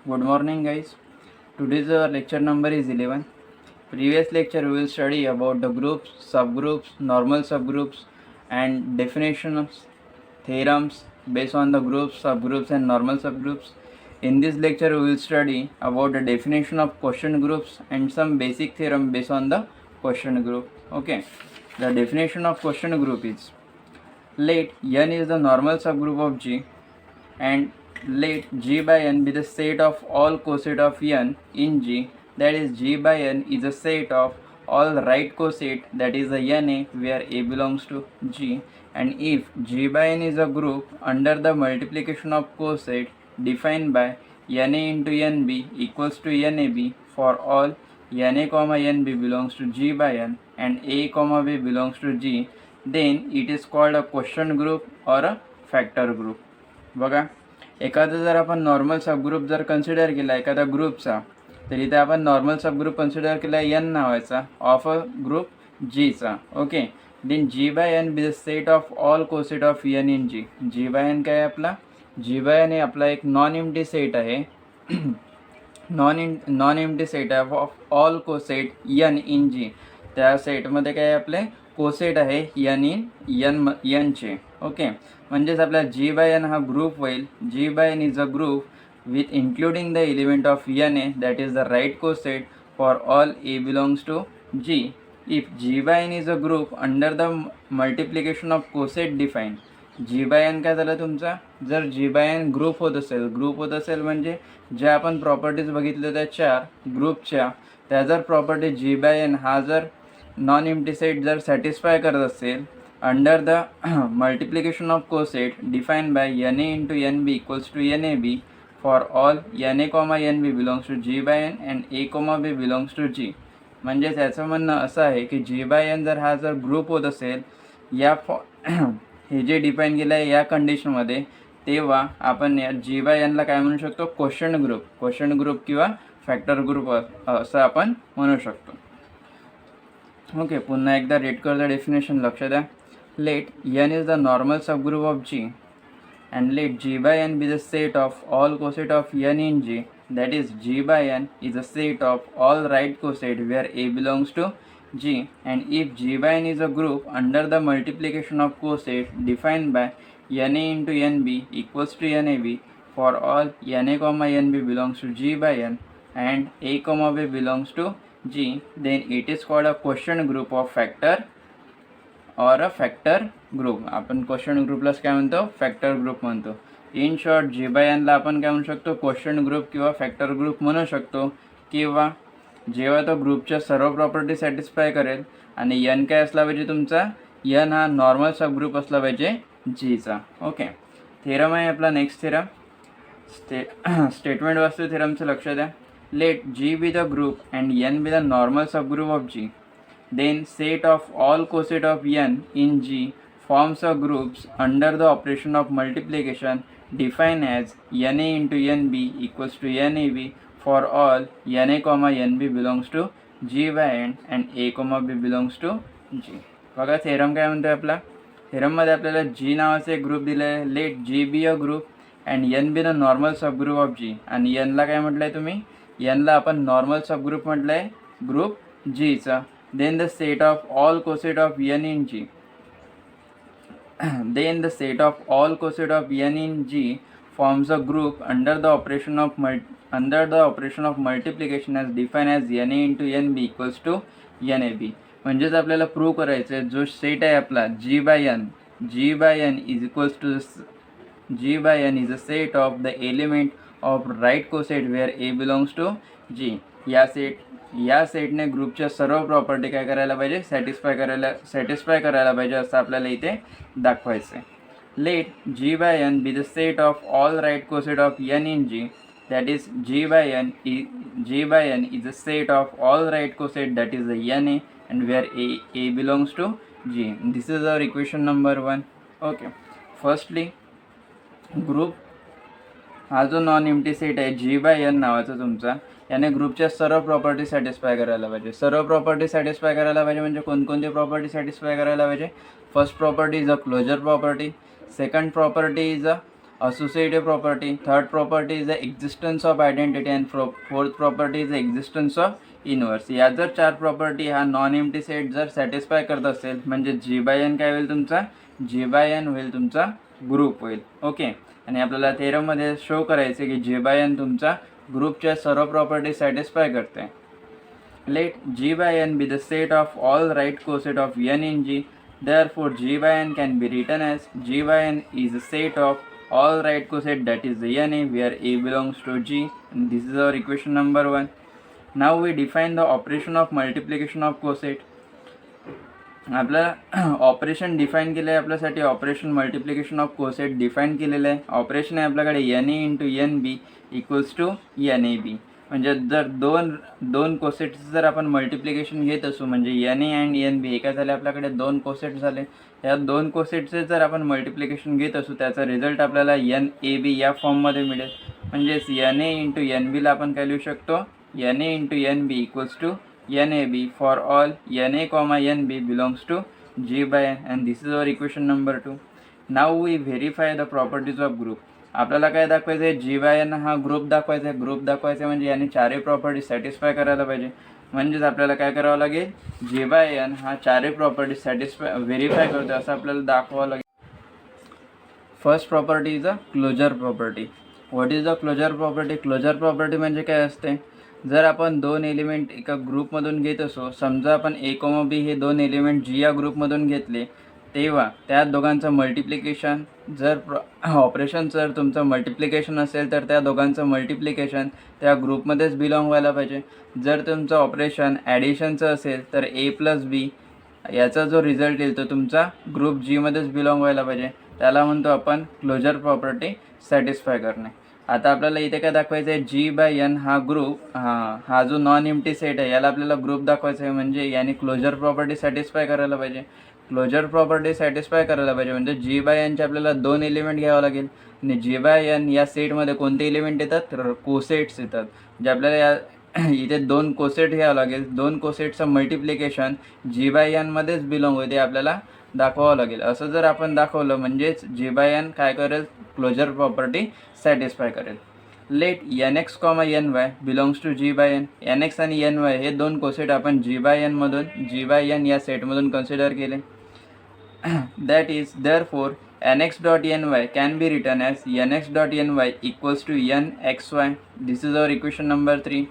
Good morning, guys. Today's lecture number is 11. Previous lecture we will study about the groups, subgroups, normal subgroups, and definitions, theorems based on the groups, subgroups, and normal subgroups. In this lecture we will study about the definition of quotient groups and some basic theorem based on the quotient group. Okay. The definition of quotient group is: let n is the normal subgroup of G, and let G by n be the set of all coset of n in G, that is G by n is a set of all right coset, that is the NA where A belongs to G, and if G by n is a group under the multiplication of coset defined by NA into NB equals to NAB for all NA comma NB belongs to G by n and A comma B belongs to G, then it is called a quotient group or a factor group. बघा, एखादा जर आपण normal subgroup जर consider केला एखादा ग्रुपचा, तर इथे आपण नॉर्मल सबग्रुप कन्सिडर केला एन नावाचा ऑफ अ ग्रुप जीचा. Okay, then G by N be the set of all coset of N in G. G by N काय आहे आपला? जी बाय एन हे आपला एक नॉन एम्प्टी सेट आहे. नॉन एम्प्टी सेट आहे of all coset N in G. त्या सेटमध्ये काय आपले कोसेट आहे एन इन एनचे. ओके, म्हणजेच आपला जी बाय एन हा ग्रुप होईल. G by N is a group with including the element of NA, that is the right coset for all A belongs to G. If G by N is a group under the multiplication of coset defined, G by N काय झालं तुमचा? जर G by N group होत असेल म्हणजे ज्या आपण properties बघितल्या त्या चार ग्रुपच्या, त्या जर प्रॉपर्टी G by N हा जर नॉन एम्प्टी सेट जर सॅटिस्फाय करत असेल under the multiplication of coset defined by NA into NB equals to NAB for all NA, NB belongs to G by N and A, B belongs to G. म्हणजे त्याचं म्हणणं असं आहे की G by N जर हा जर group होत असेल या हे जे डिफाईन केलं आहे या कंडिशनमध्ये, तेव्हा आपण या G by N ला काय म्हणू शकतो? क्वोशंट ग्रुप किंवा फॅक्टर ग्रुप असं आपण म्हणू शकतो. ओके, पुन्हा एकदा रीड करतो डेफिनेशन, लक्ष द्या. Let N is the normal subgroup of G and let G by N be the set of all coset of N in G, that is G by N is a set of all right coset where A belongs to G, and if G by N is a group under the multiplication of coset defined by NA into NB equals to NAB for all NA, NB belongs to G by N and A, B belongs to G, then it is called a quotient group of factor और अ factor group. आपण quotient ग्रुपलाच काय म्हणतो? Factor group म्हणतो. In short G bye एनला आपण काय म्हणू शकतो? क्वोशंट ग्रुप किंवा फॅक्टर ग्रुप म्हणू शकतो. किंवा जेव्हा तो ग्रुपच्या सर्व प्रॉपर्टी सॅटिस्फाय करेल आणि एन काय असला पाहिजे तुमचा? एन हा नॉर्मल सबग्रुप असला पाहिजे जीचा. ओके, थेरम आहे आपला नेक्स्ट थेरम. स्टेटमेंट वाचतो थेरमचं, लक्ष द्या. Let G be the group and N be the normal subgroup of G, then set of all coset of n in G forms a groups under the operation of multiplication defined as NA into NB equals to NAB for all NA, NB belongs to G by N and A, B belongs to G. बघा theorem काय म्हणतो आपला? थेरममध्ये आपल्याला G नावाचे एक group दिलं आहे. Let G be a group and N be the normal subgroup of G. आणि एनला काय म्हटलं आहे तुम्ही? एनला आपण नॉर्मल सबग्रुप म्हटलं आहे ग्रुप जीचा. Then the set of all coset of n in G. Then the set of all coset of n in G forms a group under the operation of multiplication as defined as NA into NB equals to NAB. म्हणजेच आपल्याला prove करायचं आहे जो set आहे आपला G by N is equals to G by N is a set of the element of right coset where A belongs to G. या सेटने ग्रुपच्या सर्व प्रॉपर्टी काय करायला पाहिजे? सॅटिस्फाय करायला पाहिजे असं आपल्याला इथे दाखवायचं आहे. Let G by N be the set of all right coset of N in G, that is G by N is a set of all right coset that is the NA and where A belongs to G. This is our equation number 1. Okay, firstly group हा जो non empty set आहे G by N नावाचा तुमचा, याने ग्रुपच्या सर्व property satisfy करायला पाहिजे. सर्व प्रॉपर्टी सॅटिस्फाय करायला पाहिजे म्हणजे कोणकोणती प्रॉपर्टी सॅटिस्फाय करायला पाहिजे? First property is a closure property. Second property is a associative property. Third property is the existence of identity and fourth property is the existence of inverse. या जर 4 property हा non empty set जर satisfy करत असेल म्हणजे G by N काय होईल तुमचा, जी बाय एन होईल तुमचा ग्रुप होईल. ओके, आणि आपल्याला थेरममध्ये शो करायचे की जी बाय एन तुमचा ग्रुपच्या सर्व प्रॉपर्टी सॅटिस्फाय करते. Let G by n be the set of all right coset of n in G. Therefore, G by n can be written as G by n is a set of all right coset that is the n A where A belongs to G. And this is our equation number 1. Now we define the operation of multiplication of coset. आपलं operation define केलं आहे आपल्यासाठी. Operation multiplication of coset define केलेलं आहे. Operation आहे आपल्याकडे N A into N B equals to N A B. म्हणजे जर दोन कोसेट्स जर आपण मल्टिप्लिकेशन घेत असू म्हणजे एन ए अँड एन बी एका झाले आपल्याकडे 2 कोसेट झाले. या 2 कोसेटचे जर आपण मल्टिप्लिकेशन घेत असू त्याचा रिझल्ट आपल्याला एन ए बी या फॉर्ममध्ये मिळेल. म्हणजेच एन ए इंटू एन बीला आपण काय लिहू शकतो, N A into N B equals to NAB for all NA comma NB belongs to G by N, and this is our equation number 2. Now we verify the properties of group. आपल्याला काय दाखवायचं आहे, G by N हा group दाखवायचा आहे. Group दाखवायचा म्हणजे याने 4 प्रॉपर्टी सॅटिस्फाय करायला पाहिजे. म्हणजेच आपल्याला काय करावं लागेल, G by N हा 4 प्रॉपर्टी सॅटिस्फाय व्हेरीफाय करतो असं आपल्याला दाखवावं लागेल. First property is a closure property. What is the closure property? Closure property म्हणजे काय असते, जर आपण 2 एलिमेंट एका ग्रुपमधून घेत असो, समजा आपण ए कॉमा बी हे 2 एलिमेंट जी या ग्रुपमधून घेतले, तेव्हा त्या दोघांचं मल्टिप्लिकेशन जर ऑपरेशन जर तुमचं मल्टिप्लिकेशन असेल तर त्या दोघांचं मल्टिप्लिकेशन त्या ग्रुपमध्येच बिलॉंग व्हायला पाहिजे. जर तुमचं ऑपरेशन ॲडिशनचं असेल तर ए प्लस बी याचा जो रिझल्ट येईल तो तुमचा ग्रुप जीमध्येच बिलॉंग व्हायला पाहिजे. त्याला म्हणतो आपण क्लोजर प्रॉपर्टी सॅटिस्फाय करणे. आता आपल्याला इथे काय दाखवायचं आहे, जी बाय एन हा ग्रुप हा जो नॉन एम्प्टी सेट आहे याला आपल्याला ग्रुप दाखवायचा आहे. म्हणजे याने क्लोजर प्रॉपर्टी सॅटिस्फाय करायला पाहिजे. क्लोजर प्रॉपर्टी सॅटिस्फाय करायला पाहिजे म्हणजे जी बाय एनचे आपल्याला 2 एलिमेंट घ्यावं लागेल. आणि जी बाय एन या सेटमध्ये कोणते एलिमेंट येतात, तर कोसेट्स येतात. म्हणजे आपल्याला या इथे 2 कोसेट घ्यावं लागेल. 2 कोसेटचं मल्टिप्लिकेशन जी बाय एनमध्येच बिलॉंग होते आपल्याला दाखवावं लागेल. असं जर आपण दाखवलं म्हणजेच जी बाय एन काय करेल, क्लोजर प्रॉपर्टी सॅटिस्फाय करेल. Let N x comma N Y belongs to G by N. N X आणि एन वाय हे 2 कोसेट आपण जी बाय एन या सेटमधून कन्सिडर केले. That is therefore N X dot N Y can be written as N X dot N Y equals to N X Y. This is our equation number 3.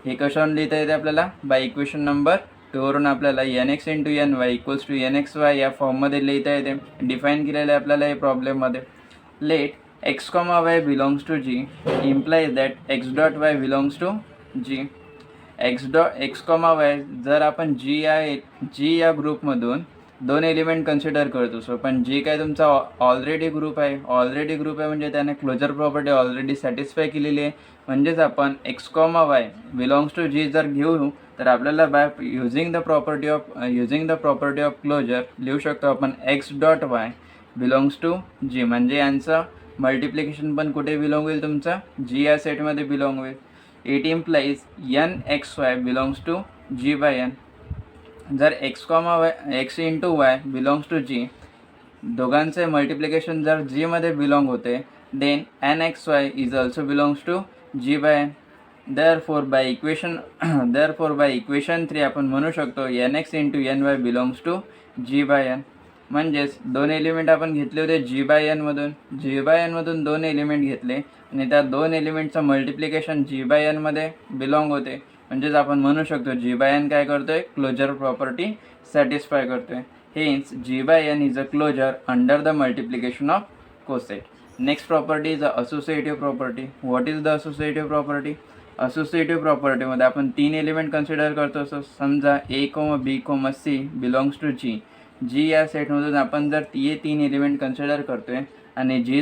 हे कशावरून लिहिता येते आपल्याला, by equation number 2 वरून आपल्याला N x into N Y equals to N X Y या फॉर्ममध्ये लिहिता येते. डिफाईन केलेलं आहे आपल्याला हे प्रॉब्लेममध्ये. Let x comma y belongs to G implies that x dot y belongs to G. x comma y जर आपण G या ग्रुपमधून 2 एलिमेंट कन्सिडर करतो सो पण G काय तुमचा ऑलरेडी ग्रुप आहे. म्हणजे त्याने क्लोजर प्रॉपर्टी ऑलरेडी सॅटिस्फाय केलेली आहे. म्हणजेच आपण x comma y belongs to G जर घेऊ तर आपल्याला by using the property of closure लिहू शकतो आपण x dot y belongs to G. म्हणजे यांचं मल्टिप्लिकेशन पण कुठे बिलॉंग होईल, तुमचा जी या सेटमध्ये बिलॉंग होईल. It implies N X Y belongs to G by N. जर X comma Y X into Y belongs to G दोघांचे मल्टिप्लिकेशन जर जीमध्ये बिलॉंग होते then N X Y is also belongs to G by N. Therefore by equation 3 आपण म्हणू शकतो N x into N Y belongs to G by N. म्हणजेच 2 element आपण घेतले होते जी बाय एनमधून 2 एलिमेंट घेतले आणि त्या 2 एलिमेंटचं मल्टिप्लिकेशन जी बाय एनमध्ये बिलॉंग होते. म्हणजेच आपण म्हणू शकतो जी बाय एन काय करतोय, क्लोजर प्रॉपर्टी सॅटिस्फाय करतोय. Hence G by N is a closure under the multiplication of coset. Next property is a associative property. What is the associative property? Associative प्रॉपर्टीमध्ये आपण 3 एलिमेंट कन्सिडर करतो. So समजा A comma B comma C belongs to G. G या सेटमधून आपण जर 3 element consider करतोय आणि जी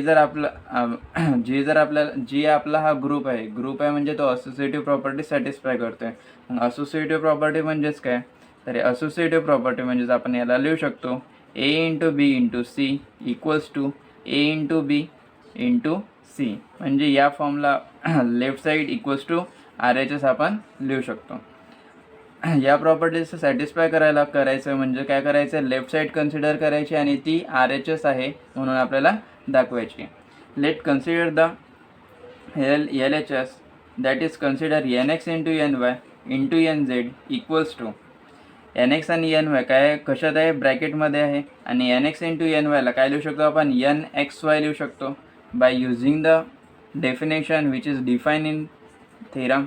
आपला हा ग्रुप आहे म्हणजे तो असोसिएटिव्ह प्रॉपर्टी सॅटिस्फाय करतोय. असोसिएटिव्ह प्रॉपर्टी म्हणजेच काय, तर असोसिएटिव्ह प्रॉपर्टी म्हणजेच आपण याला लिहू शकतो A into B into C equals to A into B into C. म्हणजे या फॉर्मला left side equals to RHS आपण लिहू शकतो. या प्रॉपर्टीचं सॅटिस्फाय करायचं म्हणजे काय करायचं, लेफ्ट साईड कन्सिडर करायची आणि ती RHS आहे म्हणून आपल्याला दाखवायची. Let consider the LHS, that is consider nx into ny into nz equals to nx आणि ny काय कशात आहे, ब्रॅकेटमध्ये आहे, आणि nx इंटू ny ला काय लिहू शकतो आपण, nxy लिहू शकतो bye using the definition which is define in theorem.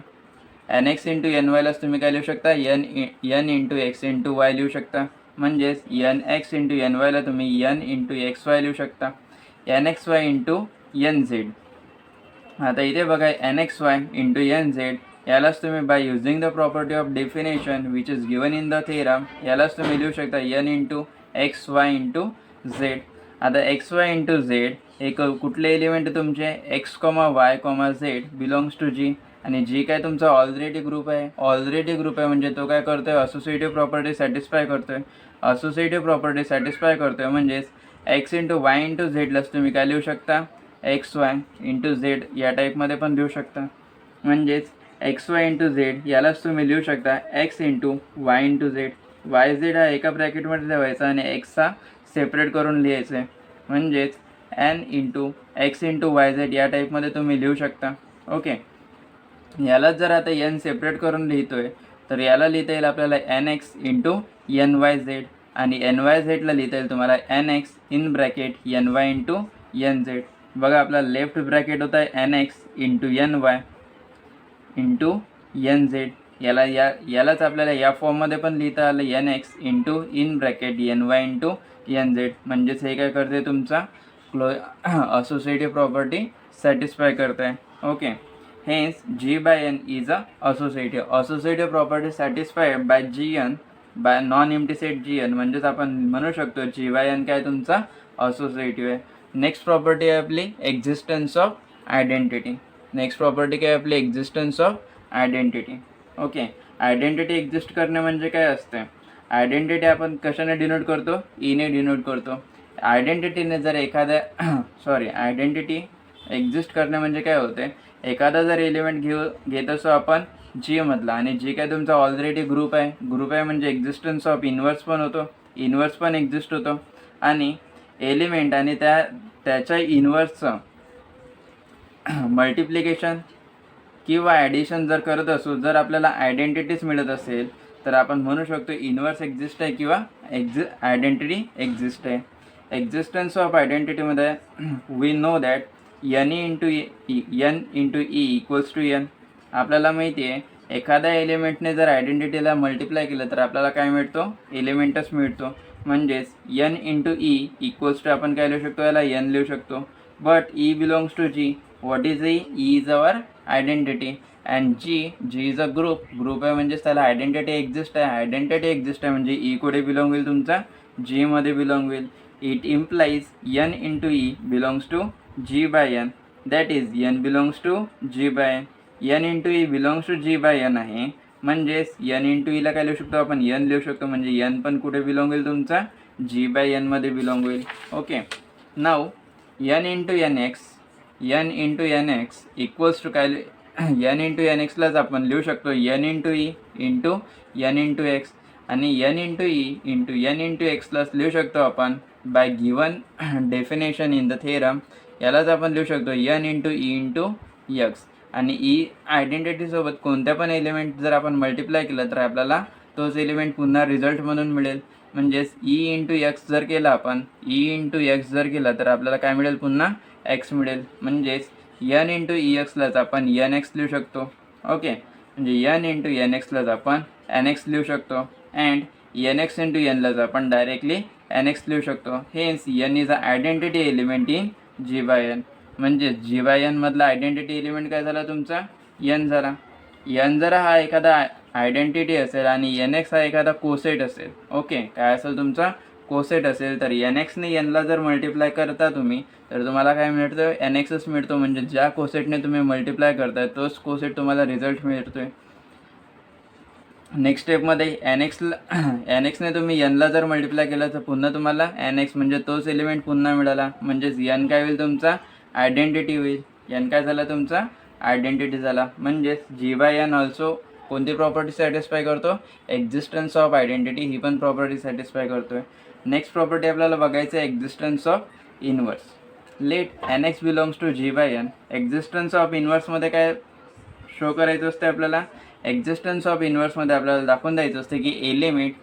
nx into ny लाच तुम्ही काय लिहू शकता, n into x into y लिहू शकता. म्हणजेच nx इंटू ny ला तुम्ही n इंटू xy लिहू शकता, nxy इंटू nz. आता इथे बघा nxy इंटू nz यालाच तुम्ही by using the property of definition which is given in the theorem यालाच तुम्ही लिहू शकता n into xy into z. आता xy इंटू z हे कुठले एलिमेंट तुमचे, x, y, z belongs to g, आणि जी काय तुमचा ऑलरेडी ग्रुप आहे म्हणजे तो काय करतोय, असोसिएटिव्ह प्रॉपर्टी सॅटिस्फाय करतोय म्हणजेच x इंटू वाय इंटू झेडलाच तुम्ही काय लिहू शकता, एक्स वाय इंटू झेड या टाईपमध्ये पण लिहू शकता. म्हणजेच एक्स वाय इंटू झेड यालाच तुम्ही लिहू शकता x into y into Z. Y Z हा एका ब्रॅकेटमध्ये ठेवायचा आणि एक्सचा सेपरेट करून लिहायचं आहे. म्हणजेच N into x into Y Z या टाईपमध्ये तुम्ही लिहू शकता. ओके, यालाच जर आता एन सेपरेट करून लिहितोय तर याला लिहिता येईल आपल्याला N x into N Y Z, आणि एन वाय झेडला लिहिता येईल तुम्हाला N X in bracket N Y into N Z. बघा आपला लेफ्ट ब्रॅकेट होता आहे N x into N Y into N Z. यालाच आपल्याला या फॉर्ममध्ये पण लिहिता आलं N x into in bracket N Y into N Z. म्हणजेच हे काय करते, तुमचा असोसिएटिव्ह प्रॉपर्टी सॅटिस्फाय करत आहे. Okay, hence G by N is a associative property satisfied by G N by non empty set G N. म्हणजेच आपण म्हणू शकतो जी बाय एन काय तुमचा असोसिएटिव्ह आहे. नेक्स्ट प्रॉपर्टी आहे आपली existence of identity. Okay, identity exist करणे म्हणजे काय असते, आयडेंटिटी आपण कशाने डिनोट करतो, ईने डिनोट करतो. आयडेंटिटीने जर आयडेंटिटी एक्झिस्ट करणे म्हणजे काय होते, एखादा जर एलिमेंट घेत असो आपण जी मधला, आणि जी काय तुमचा ऑलरेडी ग्रुप आहे म्हणजे एक्झिस्टन्स ऑफ इन्व्हर्स पण एक्झिस्ट होतो, आणि एलिमेंट आणि त्याच्या इन्व्हर्सचं मल्टिप्लिकेशन किंवा ॲडिशन जर करत असू, जर आपल्याला आयडेंटिटीज मिळत असेल तर आपण म्हणू शकतो इन्व्हर्स एक्झिस्ट आहे किंवा आयडेंटिटी एक्झिस्ट आहे. एक्झिस्टन्स ऑफ आयडेंटिटीमध्ये we know that N into E equals to N. आपल्याला माहिती आहे एखाद्या एलिमेंटने जर आयडेंटिटीला मल्टिप्लाय केलं तर आपल्याला काय मिळतो, एलिमेंटच मिळतो. म्हणजेच N into E equals to आपण काय लिहू शकतो, याला एन लिहू शकतो. But E belongs to G. What is E is our identity, and G is a group आहे म्हणजेच त्याला आयडेंटिटी एक्झिस्ट आहे म्हणजे ई कुठे बिलॉंग होईल, तुमचा जी मध्ये बिलॉंग होईल. It implies N into E belongs to G by N, that is N belongs to G by N. N into E belongs to G by N आहे, म्हणजेच N into ईला काय लिहू शकतो आपण, एन लिहू शकतो. म्हणजे एन पण कुठे बिलॉंग होईल, तुमचा जी बाय एनमध्ये बिलॉंग होईल. ओके, नाव N into N X equals to काय, एन इंटू एन एक्सलाच आपण लिहू शकतो N into E into N into X, आणि N into E into N इंटू एक्सलाच लिहू शकतो आपण by given definition in the theorem. यालाच आपण लिहू शकतो N into E into X. आणि ई आयडेंटिटीसोबत कोणत्या पण एलिमेंट जर आपण मल्टिप्लाय केलं तर आपल्याला तोच एलिमेंट पुन्हा रिझल्ट म्हणून मिळेल. म्हणजेच ई इंटू एक्स जर केला आपण, जर केला तर आपल्याला काय मिळेल, पुन्हा एक्स मिळेल. म्हणजेच एन इंटू ई एक्सलाच आपण एन एक्स लिहू शकतो. ओके, म्हणजे एन इंटू एन एक्सलाच आपण एन एक्स लिहू शकतो, अँड एन एक्स इंटू एनलाच आपण डायरेक्टली एन एक्स लिहू शकतो. Hence N is a identity element in G by N. म्हणजे जी बाय एन मधला आयडेंटिटी एलिमेंट काय झाला, तुमचा एन झाला. एन जर हा एखादा आयडेंटिटी असेल आणि एन एक्स हा एखादा कोसेट असेल, ओके, काय असेल तुमचा कोसेट असेल, तर एन एक्सने एनला जर मल्टिप्लाय करता तुम्ही तर तुम्हाला काय मिळतं, एन एक्सच मिळतो. म्हणजे ज्या कोसेटने तुम्ही मल्टिप्लाय करताय तोच कोसेट तुम्हाला रिझल्ट मिळतोय. नेक्स्ट स्टेपमध्ये एन एक्सने तुम्ही एनला जर मल्टिप्लाय केलं तर पुन्हा तुम्हाला एन एक्स म्हणजे तोच एलिमेंट पुन्हा मिळाला. म्हणजेच एन काय होईल, तुमचा आयडेंटिटी होईल. एन काय झाला, तुमचा आयडेंटिटी झाला. म्हणजेच जी बाय एन ऑल्सो कोणती प्रॉपर्टी सॅटिस्फाय करतो, एक्झिस्टन्स ऑफ आयडेंटिटी ही पण प्रॉपर्टी सॅटिस्फाय करतोय. नेक्स्ट प्रॉपर्टी आपल्याला बघायचं आहे existence of inverse. Let N x belongs to G by N. Existence of इन्व्हर्समध्ये काय शो करायचं असते आपल्याला, एक्झिस्टन्स ऑफ इन्व्हर्समध्ये आपल्याला दाखवून द्यायचं असते की element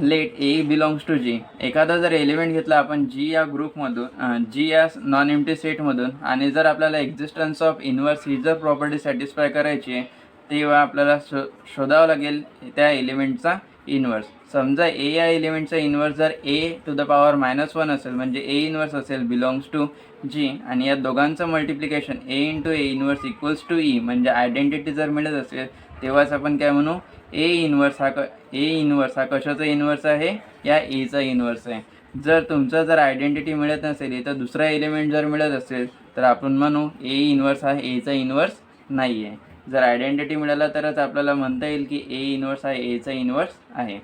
let A belongs to G. एखादा जर एलिमेंट घेतला आपण जी या ग्रुपमधून, जी या नॉन एम्प्टी सेटमधून, आणि जर आपल्याला एक्झिस्टन्स ऑफ इन्व्हर्स ही जर प्रॉपर्टी सॅटिस्फाय करायची आहे तेव्हा आपल्याला शोधावं लागेल त्या एलिमेंटचा इन्व्हर्स. समजा ए या एलिमेंटचा इन्व्हर्स जर ए टू द पॉवर -1 असेल म्हणजे ए इन्व्हर्स असेल बिलॉंग्स टू जी, आणि या दोघांचं multiplication A into A inverse equals to E म्हणजे आयडेंटिटी जर मिळत असेल तेव्हाच आपण काय म्हणू, ए इन्व्हर्स हा कशाचा इन्व्हर्स आहे, या एचा इन्व्हर्स आहे. जर तुमचं जर आयडेंटिटी मिळत नसेल इथं दुसरा एलिमेंट जर मिळत असेल तर आपण म्हणू ए इन्व्हर्स हा एचा इन्व्हर्स नाही आहे. जर आयडेंटिटी मिळाला तरच आपल्याला म्हणता येईल की ए इन्व्हर्स हा एचा इन्व्हर्स आहे.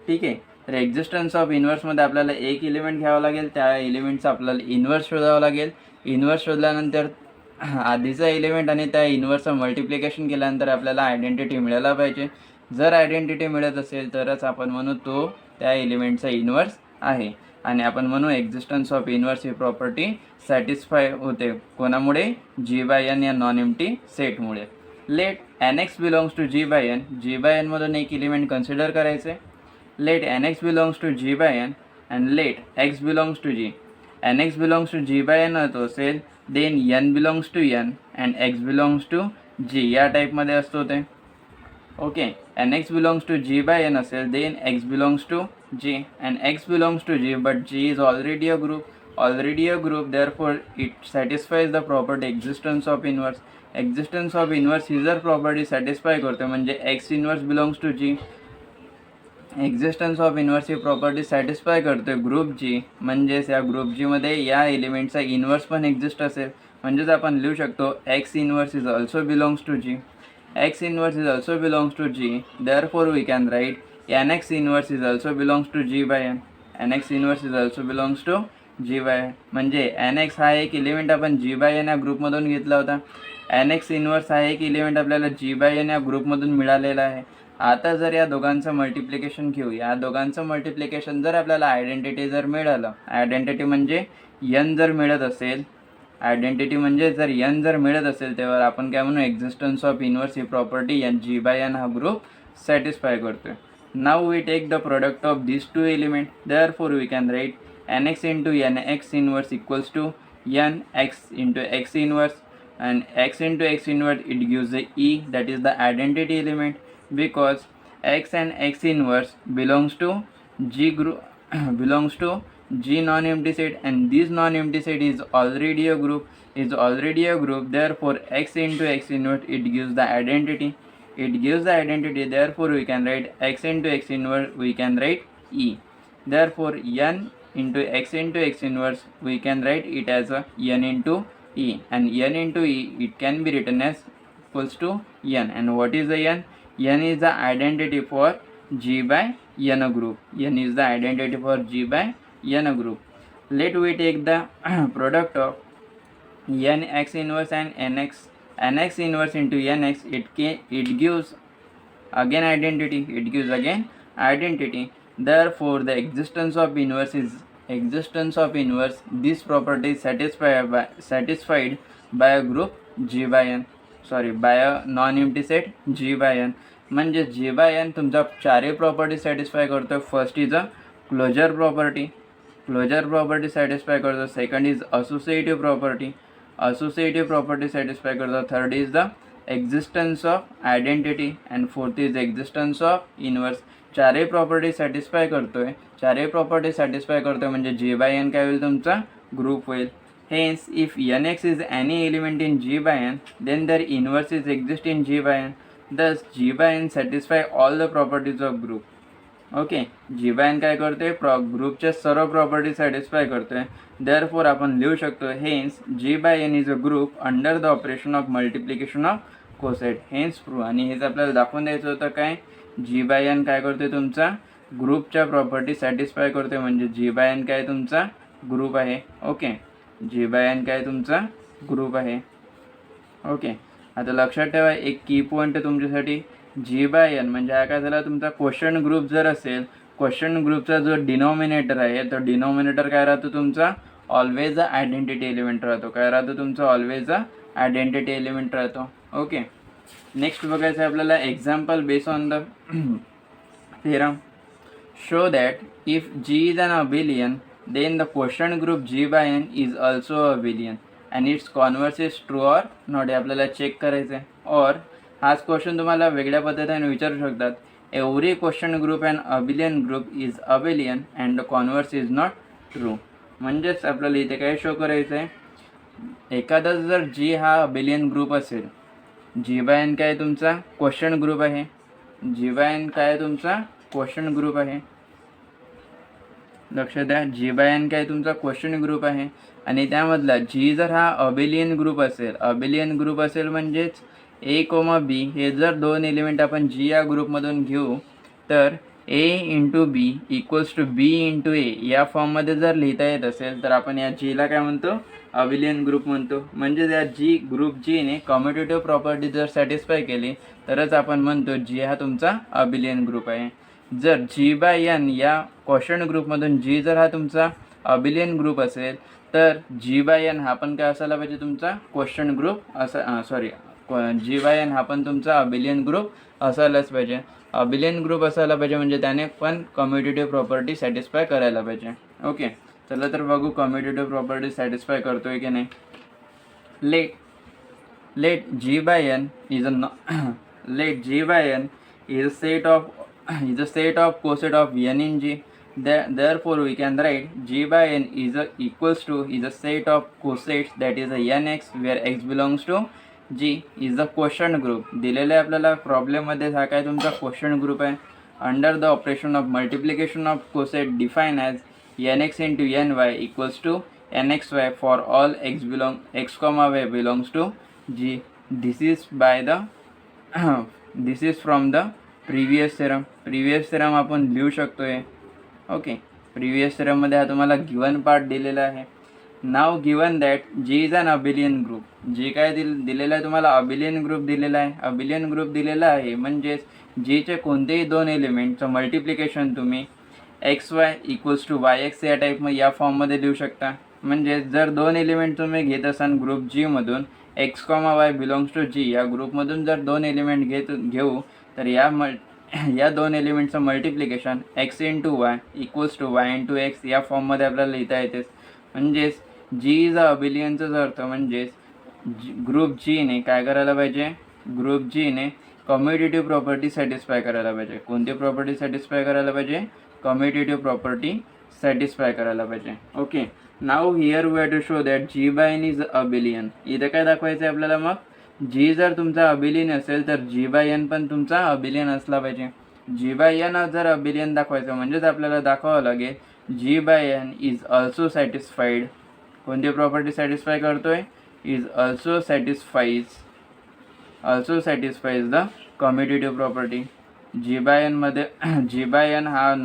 ठीक आहे. तर एक्झिस्टन्स ऑफ इन्व्हर्समध्ये आपल्याला एक एलिमेंट घ्यावं लागेल, त्या एलिमेंटचा आपल्याला इन्व्हर्स शोधावं लागेल. इन्व्हर्स शोधल्यानंतर आधीचा एलिमेंट आणि त्या इन्व्हर्सचं मल्टिप्लिकेशन केल्यानंतर आपल्याला आयडेंटिटी मिळायला पाहिजे. जर आयडेंटिटी मिळत असेल तरच आपण म्हणू तो त्या एलिमेंटचा इन्व्हर्स आहे, आणि आपण म्हणू एक्झिस्टन्स ऑफ इन्व्हर्स ही प्रॉपर्टी सॅटिस्फाय होते कोणामुळे, जी बाय एन या नॉन एम्प्टी सेटमुळे. Let N x belongs to G by N. G by एनमधून एक एलिमेंट कन्सिडर करायचे. Let N x belongs to G by N and let x belongs to G. N x belongs to G by N तो असेल then N belongs to N and x belongs to G, या टाईपमध्ये असतो ते. Okay. N x belongs to G by N असेल then x belongs to G and x belongs to G, but G is already a group, therefore it satisfies the property existence of inverse. Existence of inverse ही जर property satisfy करतो म्हणजे x inverse belongs to G. Existence of inverse ही property satisfy करतो group G, म्हणजेच या group जीमध्ये या एलिमेंटचा इन्व्हर्स पण एक्झिस्ट असेल. म्हणजेच आपण लिहू शकतो x inverse is also belongs to G. X inverse is also belongs to G, therefore we can write N x inverse is also belongs to G by N. N x inverse is also belongs to G by N. म्हणजे n x हा एक element आपण G by N या ग्रुपमधून घेतला होता. N x inverse हा एक एलिमेंट आपल्याला जी बाय एन या ग्रुपमधून मिळालेला आहे. आता जर या दोघांचं मल्टिप्लिकेशन घेऊ, या दोघांचं मल्टिप्लिकेशन जर आपल्याला आयडेंटिटी जर मिळालं, आयडेंटिटी म्हणजे एन जर मिळत असेल, आयडेंटिटी म्हणजे जर एन जर मिळत असेल तेव्हा आपण काय म्हणू, एक्झिस्टन्स ऑफ इन्व्हर्स ही property N G by N हा ग्रुप सॅटिस्फाय करतोय. Now we take the product of this two element, therefore we can write N x into N x inverse equals to N x into x inverse, and x into x inverse it gives the e, that is the identity element, because x and x inverse belongs to g group belongs to g non-empty set, and this non-empty set is already a group, therefore x into x inverse it gives the identity, therefore we can write x into x inverse, we can write e, therefore n into x inverse we can write it as a n into e, and n into e it can be written as equals to n. And what is the n? N is the identity for g by n group. N is the identity for g by n group. Let we take the product of n x inverse and n x inverse into n x. It gives again identity. Therefore the existence of inverse, this property is satisfied by a group g by n, by a non-empty set g by n. म्हणजे g by n तुमचा चारही property satisfy करतो. First is a closure property satisfy करतो. Second is associative property satisfy करतो. Third is the existence of identity, and fourth is existence of inverse. चारही property satisfy करतोय म्हणजे G by N काय होईल, तुमचा ग्रुप होईल. Hence if N x is any element in G by N then their inverse is exist in G by N. Thus G by N satisfy all the properties of group. Okay. G by N काय करतोय, ग्रुपच्या सर्व property satisfy करतोय. Therefore आपण लिहू शकतो hence G by N is a group under the operation of multiplication of coset. Hence prove. आणि हेच आपल्याला दाखवून द्यायचं होतं काय, जी बाय एन काय करतोय, तुमचा ग्रुपच्या प्रॉपर्टी सॅटिस्फाय करतोय म्हणजे जी बाय एन काय तुमचा ग्रुप आहे. ओके. जी बाय एन काय तुमचा ग्रुप आहे. ओके. आता लक्षात ठेवा एक की पॉईंट तुमच्यासाठी, जी बाय एन म्हणजे हा काय झाला तुमचा क्वोशंट ग्रुप जर असेल क्वेश्चन ग्रुपचा जो डिनॉमिनेटर आहे तो डिनॉमिनेटर काय राहतो तुमचा, ऑलवेज अ आयडेंटिटी एलिमेंट राहतो. काय राहतो तुमचा, ऑलवेज अ आयडेंटिटी एलिमेंट राहतो. ओके, नेक्स्ट बघायचं आहे आपल्याला example base on the theorem. Show that if G is an abelian, then the quotient group G by n is also a abelian and its converse is true or not. हे आपल्याला check करायचं आहे. और हाच question तुम्हाला वेगळ्या पद्धतीने विचारू शकतात. Every question group and abelian group is abelian and the converse is not true. म्हणजेच आपल्याला इथे काय शो करायचं आहे, एखादा जर जी हा अबिलियन ग्रुप असेल, जी बाय एन काय तुमचा क्वेश्चन ग्रुप आहे, जी बाय एन काय तुमचा क्वेश्चन ग्रुप आहे, लक्ष द्या, जी बाय एन काय तुमचा क्वेश्चन ग्रुप आहे आणि त्यामधला जी जर हा अबिलियन ग्रुप असेल, अबिलियन ग्रुप असेल म्हणजेच ए कोमा बी हे जर दोन एलिमेंट आपण जी या ग्रुपमधून घेऊ तर a into b equals to b into a या फॉर्ममध्ये जर लिहिता येत असेल तर आपण या जीला काय म्हणतो, अबिलियन ग्रुप म्हणतो. म्हणजे या जी ग्रुप जीने कम्युटेटिव्ह प्रॉपर्टी जर सॅटिस्फाय केली तरच आपण म्हणतो जी हा तुमचा अबिलियन ग्रुप आहे. जर जी बाय एन या क्वेश्चन ग्रुपमधून जी जर हा तुमचा अबिलियन ग्रुप असेल तर जी बाय एन हा पण काय असायला पाहिजे तुमचा question group G by N हा पण तुमचा अबिलियन ग्रुप असायलाच पाहिजे. अबिलियन ग्रुप असायला पाहिजे म्हणजे त्याने पण कम्युटेटिव्ह प्रॉपर्टी सॅटिस्फाय करायला पाहिजे. ओके, चला तर बघू कम्युटेटिव्ह प्रॉपर्टी सॅटिस्फाय करतोय की नाही. Let G by N is let G by N is a set of coset of n in G. Therefore we can write G by n is a set of cosets that is a nx where x belongs to G is the quotient group. दिलेले आपल्याला problem मध्ये हा काय तुमचा question group आहे. Under the operation of multiplication of coset define as nx into ny equals to nxy for all x comma y belongs to G. This is from the previous theorem आपण लिहू शकतोय. Okay, previous थेरममध्ये हा तुम्हाला given part दिलेला आहे. Now given that G is an abelian group. G काय दिलेलं आहे तुम्हाला, अबिलियन ग्रुप दिलेला आहे. अबिलियन ग्रुप दिलेला आहे म्हणजेच जीचे कोणतेही दोन एलिमेंटचं मल्टिप्लिकेशन तुम्ही x y equals to y x या टाईपमध्ये या फॉर्ममध्ये लिहू शकता. म्हणजेच जर दोन एलिमेंट तुम्ही घेत असाल ग्रुप जीमधून, x comma y belongs to G या ग्रुपमधून जर दोन एलिमेंट घेऊ तर या दोन एलिमेंटचं multiplication x into y equals to y into x या फॉर्ममध्ये आपल्याला लिहिता येतेच. म्हणजेच जी इज अ अबिलियनचाच अर्थ म्हणजेच ग्रुप जीने काय करायला पाहिजे, ग्रुप जीने कम्युटेटिव्ह प्रॉपर्टी सॅटिस्फाय करायला पाहिजे. कोणती प्रॉपर्टी सॅटिस्फाय करायला पाहिजे, कम्युटेटिव्ह प्रॉपर्टी सॅटिस्फाय करायला पाहिजे. Okay, now here we have to show that G by N is abelian. इथे काय दाखवायचं आहे आपल्याला, मग जी जर तुमचा अबिलियन असेल तर जी बाय एन पण तुमचा अबिलियन असला पाहिजे. जी बाय एन जर अबिलियन दाखवायचं म्हणजेच आपल्याला दाखवावं लागेल G by N is also satisfied. कोणती प्रॉपर्टी सॅटिस्फाय करतोय, is also satisfies the commutative property. G by एनमध्ये जी बाय एन हा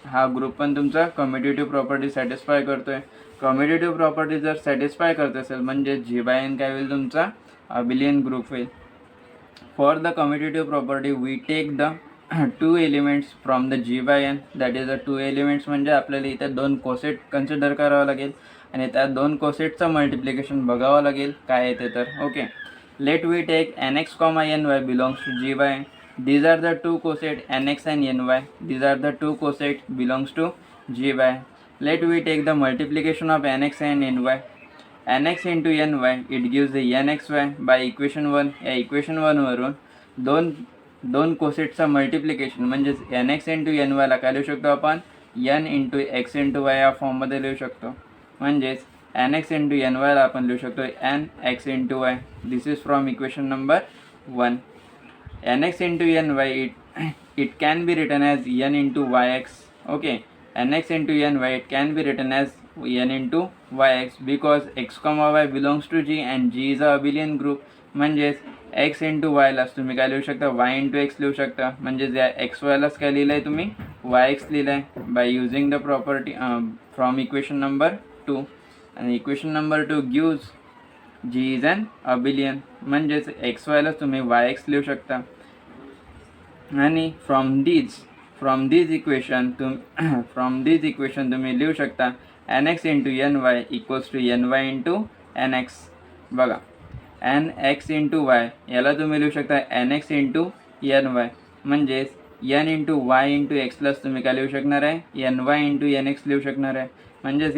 हा ग्रुप पण तुमचा कम्युटेटिव्ह प्रॉपर्टी सॅटिस्फाय करतोय. कम्युटेटिव्ह प्रॉपर्टी जर सॅटिस्फाय करत असेल म्हणजे जी बाय एन काय होईल तुमचा अबिलियन ग्रुप होईल. For the commutative property we take the two elements from the G by N. That is the two elements म्हणजे आपल्याला इथे दोन कोसेट कन्सिडर करावं लागेल आणि त्या दोन कोसेटचं मल्टिप्लिकेशन बघावं लागेल काय येते तर. Okay, let we take nx comma ny belongs to g by n. These are the two coset nx and ny. These are the two coset belongs to g by n. Let we take the multiplication of nx and ny. nx into ny it gives the nxy by equation 1. या equation 1 वरून दोन कोसेटचं multiplication म्हणजेच nx into ny ला काय लिहू शकतो आपण, n into x into y या फॉर्ममध्ये लिहू शकतो. म्हणजेच nx इंटू ny ला आपण लिहू शकतो nx into y. This is from equation number 1. nx into ny it can be written as n into yx. Okay, nx into ny it can be written as n into yx because x comma y belongs to g and g is a abelian group. म्हणजेच x into y लाच तुम्ही काय लिहू शकता, y into x लिहू शकता. म्हणजेच या x y लाच काय लिहिलं आहे तुम्ही, yx लिहिलं आहे by using the property from equation number 2. आणि equation number 2 gives g is an abelian. म्हणजेच एक्स वायला तुम्ही yx लिहू शकता. आणि from this from this equation तुम्ही लिहू शकता nx into N Y equals to N Y into N x. बघा एन एक्स इंटू वाय याला तुम्ही लिहू शकता N x into N y, म्हणजेच N into y into x plus तुम्ही काय लिहू शकणार आहे n Y into N x लिहू शकणार आहे. म्हणजेच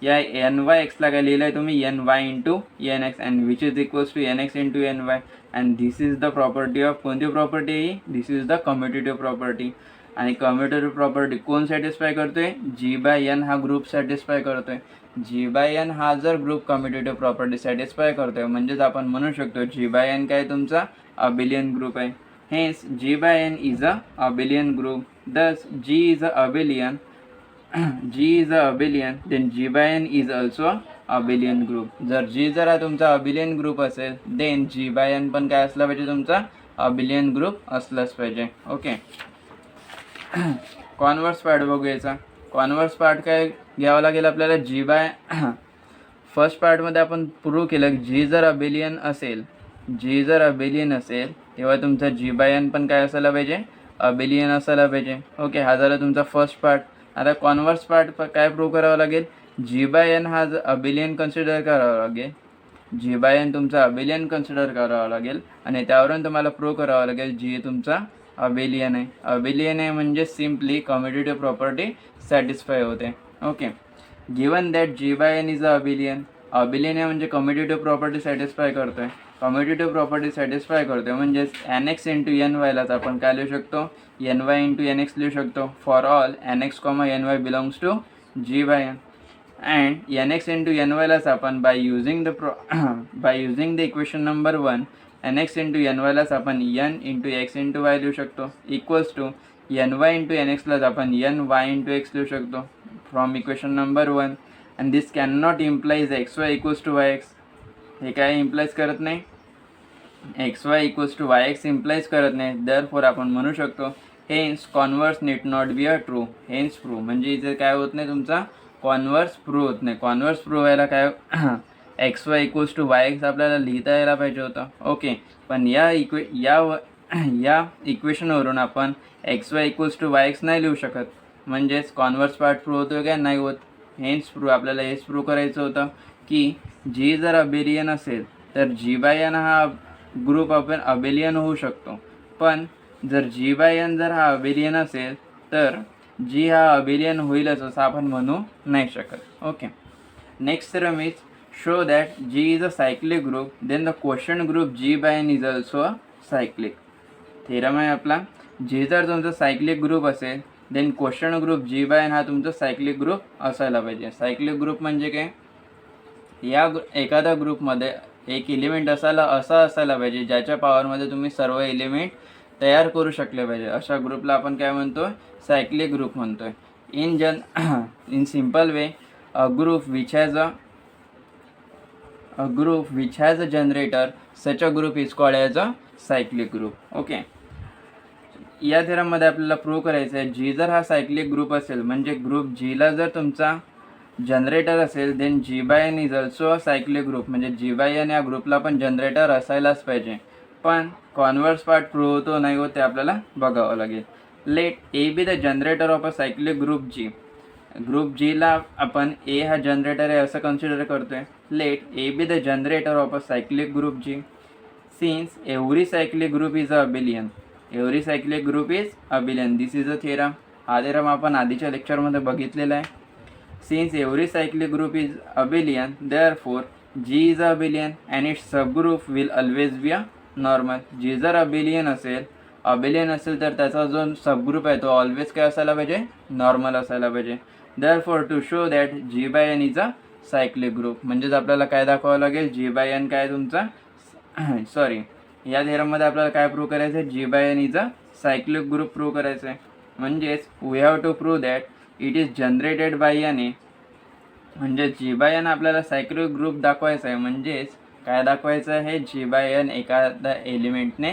या एन वाय एक्सला काय लिहिलं आहे तुम्ही n Y into N x and which is equals to N x into N y. And this is the property of कोणती प्रॉपर्टी आहे, this is the commutative property. आणि कम्युटेटिव्ह प्रॉपर्टी कोण satisfy करतोय, G by N हा group satisfy करतोय. G by N हा जर group commutative property satisfy करतोय म्हणजेच आपण म्हणू शकतो जी बाय एन काय तुमचा अबेलियन ग्रुप आहे. हेच G by N is a abelian group. Thus G is a abelian, G is a abelian, then G by N is also a abelian group. जर G जर हा तुमचा abelian ग्रुप असेल then G by N पण काय असला पाहिजे तुमचा abelian ग्रुप असलाच पाहिजे. ओके. कॉन्व्हर्स पार्ट बघूयाचा. कॉन्व्हर्स पार्ट काय घ्यावा लागेल आपल्याला G बाय फर्स्ट पार्टमध्ये आपण प्रूव्ह केलं G जर अबेलियन असेल तेव्हा तुमचा G बाय N पण काय असायला पाहिजे अबेलियन असायला पाहिजे. ओके, हा झाला तुमचा फर्स्ट पार्ट. आता कॉन्व्हर्स पार्ट काय प्रूव्ह करावं लागेल, जी बाय एन हा अबेलियन कन्सिडर करावं लागेल. जी बाय एन तुमचा अबेलियन कन्सिडर करावा लागेल आणि त्यावरून तुम्हाला प्रूव्ह करावं लागेल जी तुमचा अबेलियन आहे म्हणजे सिम्पली कम्युटेटिव्ह प्रॉपर्टी सॅटिस्फाय होते. Okay, given that G by N is a abelian आहे म्हणजे कम्युटेटिव्ह प्रॉपर्टी सॅटिस्फाय करतोय. कम्युटेटिव्ह प्रॉपर्टी सॅटिस्फाय करतोय म्हणजेच एन एक्स इंटू एन वायलाच आपण काय लिहू शकतो N Y into N x लिहू शकतो. For all N x comma N Y belongs to G by N. And N x into N वायलाच आपण by using the equation number 1 N x into N वायलाच आपण N into x into y लिहू शकतो equals to N Y into N एक्सलाच आपण N Y into x लिहू शकतो from equation number 1. And this can not implies x y equals to y x. हे काय इम्प्लाइज करत नाही, x y equals to y x implies करत नाही. देअरफॉर आपण म्हणू शकतो hence converse need not be a true. Hence prove म्हणजे इथे काय होत नाही तुमचा कॉन्व्हर्स प्रूव्ह होत नाही. कॉन्व्हर्स प्रूव्ह व्हायला काय x y equals to y x आपल्याला लिहिता यायला पाहिजे होतं. ओके, पण या इक्वेशनवरून आपण x y equals to y x नाही लिहू शकत. म्हणजेच कॉन्व्हर्स पार्ट प्रूव्ह होतो काय नाही होत. हेन्स प्रूव्ह आपल्याला हेच प्रूव्ह करायचं होतं की जी जर अबेलियन असेल तर जी बाय एन हा ग्रुप आपण अबेलियन होऊ शकतो. पण जर जी बाय एन जर हा अबेलियन असेल तर जी हा अबेलियन होईलच असं आपण म्हणू नाही शकत. Okay, next theorem is show that G is a cyclic group then the quotient group G by N is also a cyclic. Theorem आहे आपला, जी जर तुमचा सायक्लिक ग्रुप असेल then quotient group G by N हा तुमचा cyclic group असायला पाहिजे. Cyclic group म्हणजे काय, या एखाद्या ग्रुपमध्ये एक एलिमेंट असायला पाहिजे ज्याच्या पॉवरमध्ये तुम्ही सर्व एलिमेंट तयार करू शकले पाहिजे. अशा ग्रुपला आपण काय म्हणतो सायक्लिक ग्रुप म्हणतोय. In simple way a group which has a generator such a group is called as a cyclic group. Okay, या थेरममध्ये आपल्याला प्रूव्ह करायचं आहे जी जर हा सायक्लिक ग्रुप असेल म्हणजे ग्रुप जीला जर तुमचा जनरेटर असेल then G by N is also a cyclic group. म्हणजे जी बाय एन या ग्रुपला पण जनरेटर असायलाच पाहिजे. पण कॉन्व्हर्स पार्ट प्रूव्ह होतो नाही होत ते आपल्याला बघावं लागेल. Let a be the generator of a cyclic group G. Group जीला आपण ए हा जनरेटर आहे असं कन्सिडर करतोय. Let a be the generator of a cyclic group G. Since every cyclic group is a abelian. Every cyclic group is abelian. This is a theorem. हा theorem आपण आधीच्या लेक्चरमध्ये बघितलेला आहे. Since every cyclic group is abelian, therefore G is abelian and its subgroup will always be a normal. G जर abelian असेल तर त्याचा जो सबग्रुप आहे तो ऑलवेज काय असायला पाहिजे नॉर्मल असायला पाहिजे. Therefore to show that G by N is a cyclic group म्हणजेच आपल्याला काय दाखवावं लागेल G by N काय तुमचा या थेरममध्ये आपल्याला काय प्रूव्ह करायचं आहे G by N is a cyclic group prove करायचं आहे. म्हणजेच we have to prove that it is generated by N a. म्हणजे जी बाय एन आपल्याला सायक्लिक ग्रुप दाखवायचा आहे. म्हणजेच काय दाखवायचं आहे जी बाय एन एखाद्या एलिमेंटने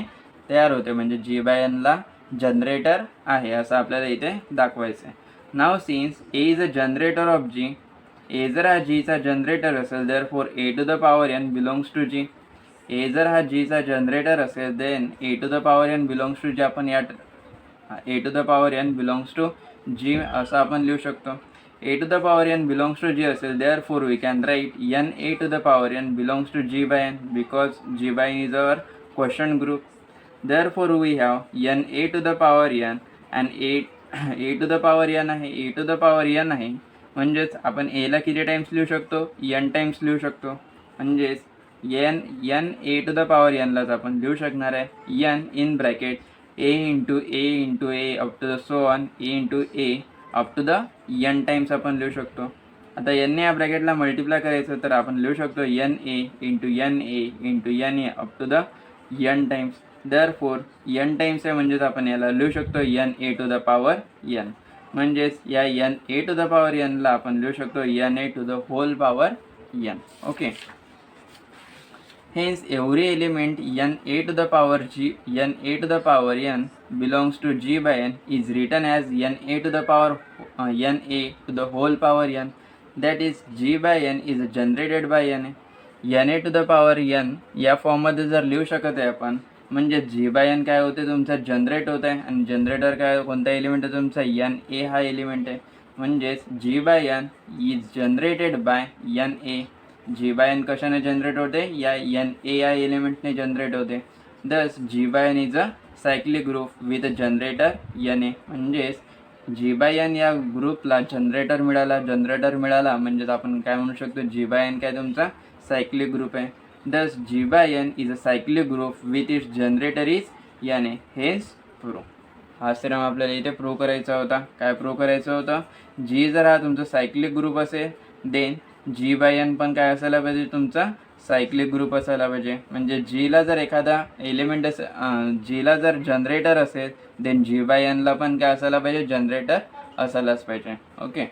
तयार होते म्हणजे जी बाय एनला जनरेटर आहे असं आपल्याला इथे दाखवायचं आहे. Now since a is a generator of G. A जर हा जीचा जनरेटर असेल therefore a to the power N belongs to G. A जर हा जीचा जनरेटर असेल then a to the power N belongs to G. आपण या a to the power N belongs to G असं आपण लिहू शकतो. A to the power N belongs to G असेल, therefore we can write N a to the power N belongs to G by n because G by N is our question group. Therefore we have n a to the power n and a to the power n आहे, a to the power n आहे, म्हणजेच आपण a ला किती times लिहू शकतो, n times लिहू शकतो. म्हणजेच n a to the power n लाच आपण लिहू शकणार आहे n in bracket a into a up to the so on a into a up to the n times आपण लिहू शकतो. आता n ने या ब्रॅकेटला मल्टिप्लाय करायचं तर आपण लिहू शकतो n a into n a up to the n times. Therefore n times आहे म्हणजेच आपण याला लिहू शकतो n a to the power n. म्हणजेच या n a to the power n ला आपण लिहू शकतो n a to the whole power n. Okay. Hence every element n a to the power n belongs to g by n is written as n a to the power n a to the whole power n. That is g by n is generated by n a to the power n या फॉर्ममध्ये जर लिहू शकत आहे आपण, म्हणजे G by N काय होते तुमचं जनरेट होत आहे आणि जनरेटर काय कोणता एलिमेंट आहे तुमचा एन ए हा एलिमेंट आहे. म्हणजेच G by N is generated by N a. G by N कशाने जनरेट होते, या एन ए या एलिमेंटने जनरेट होते. Thus G by N is a cyclic group with generator N a. म्हणजेच जी बाय एन या ग्रुपला जनरेटर मिळाला म्हणजेच आपण काय म्हणू शकतो, जी बाय एन काय तुमचा सायक्लिक ग्रुप आहे. Thus G by n is a cyclic group with its generator is n a. Hence prove. हा सिरम आपल्याला इथे प्रूव्ह करायचा होता. काय प्रूव्ह करायचं होतं, जी जर हा तुमचा सायक्लिक ग्रुप असेल देन जी बाय एन पण काय असायला पाहिजे तुमचा सायक्लिक ग्रुप असायला पाहिजे. म्हणजे जीला जर एखादा एलिमेंट जीला जर जनरेटर असेल देन जी बाय एनला पण काय असायला पाहिजे जनरेटर असायलाच पाहिजे. ओके.